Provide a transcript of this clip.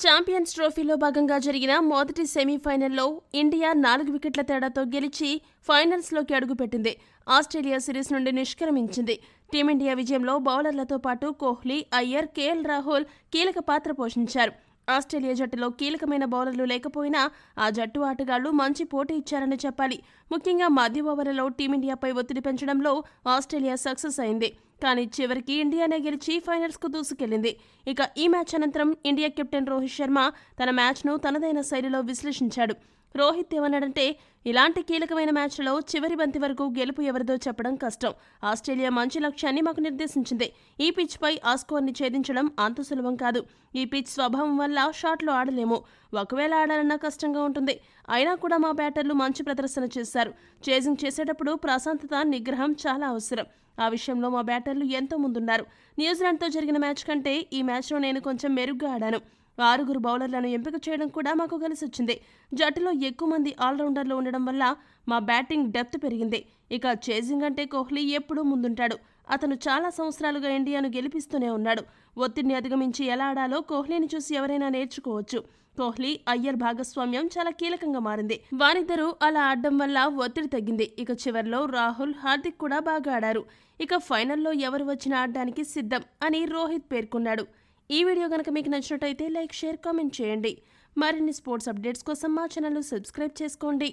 Champions ట్రోఫీలో భాగంగా జరిగిన మొదటి సెమీఫైనల్లో ఇండియా 4 వికెట్ల తేడాతో గెలిచి ఫైనల్స్లోకి అడుగుపెట్టింది. ఆస్ట్రేలియా సిరీస్ నుండి నిష్క్రమించింది. టీమిండియా విజయంలో బౌలర్లతో పాటు కోహ్లీ, అయ్యర్, కేఎల్ రాహుల్ కీలక పాత్ర పోషించారు. ఆస్ట్రేలియా జట్టులో కీలకమైన బౌలర్లు లేకపోయినా ఆ జట్టు ఆటగాళ్లు మంచి పోటీ ఇచ్చారని చెప్పాలి. ముఖ్యంగా మధ్య ఓవర్లలో టీమిండియాపై ఒత్తిడి పెంచడంలో ఆస్ట్రేలియా సక్సెస్ అయింది. కానీ చివరికి ఇండియానే గెలిచి ఫైనల్స్కు దూసుకెళ్లింది. ఇక ఈ మ్యాచ్ అనంతరం ఇండియా కెప్టెన్ రోహిత్ శర్మ తన మ్యాచ్ను తనదైన శైలిలో విశ్లేషించాడు. రోహిత్ ఏమన్నాడంటే, ఇలాంటి కీలకమైన మ్యాచ్లో చివరి బంతి వరకు గెలుపు ఎవరిదో చెప్పడం కష్టం. ఆస్ట్రేలియా మంచి లక్ష్యాన్ని మాకు నిర్దేశించింది. ఈ పిచ్పై ఆ స్కోర్ని ఛేదించడం అంత సులభం కాదు. ఈ పిచ్ స్వభావం వల్ల షాట్లు ఆడలేము. ఒకవేళ ఆడాలన్నా కష్టంగా ఉంటుంది. అయినా కూడా మా బ్యాటర్లు మంచి ప్రదర్శన చేశారు. చేజింగ్ చేసేటప్పుడు ప్రశాంతత, నిగ్రహం చాలా అవసరం. ఆ విషయంలో మా బ్యాటర్లు ఎంతో ముందున్నారు. న్యూజిలాండ్తో జరిగిన మ్యాచ్ కంటే ఈ మ్యాచ్లో నేను కొంచెం మెరుగ్గా ఆడాను. 6 బౌలర్లను ఎంపిక చేయడం కూడా మాకు కలిసొచ్చింది. జట్టులో ఎక్కువ మంది ఆల్రౌండర్లు ఉండడం వల్ల మా బ్యాటింగ్ డెప్త్ పెరిగింది. ఇక చేజింగ్ అంటే కోహ్లీ ఎప్పుడూ ముందుంటాడు. అతను చాలా సంవత్సరాలుగా ఇండియాను గెలిపిస్తూనే ఉన్నాడు. ఒత్తిడిని అధిగమించి ఎలా ఆడాలో కోహ్లీని చూసి ఎవరైనా నేర్చుకోవచ్చు. కోహ్లీ, అయ్యర్ భాగస్వామ్యం చాలా కీలకంగా మారింది. వారిద్దరూ అలా ఆడడం వల్ల ఒత్తిడి తగ్గింది. ఇక చివర్లో రాహుల్, హార్దిక్ కూడా బాగా ఆడారు. ఇక ఫైనల్లో ఎవరు వచ్చినా ఆడడానికి సిద్ధం అని రోహిత్ పేర్కొన్నాడు. ఈ వీడియో గనక మీకు నచ్చినట్టయితే లైక్, షేర్, కామెంట్ చేయండి. మరిన్ని స్పోర్ట్స్ అప్డేట్స్ కోసం మా ఛానల్ సబ్స్క్రైబ్ చేసుకోండి.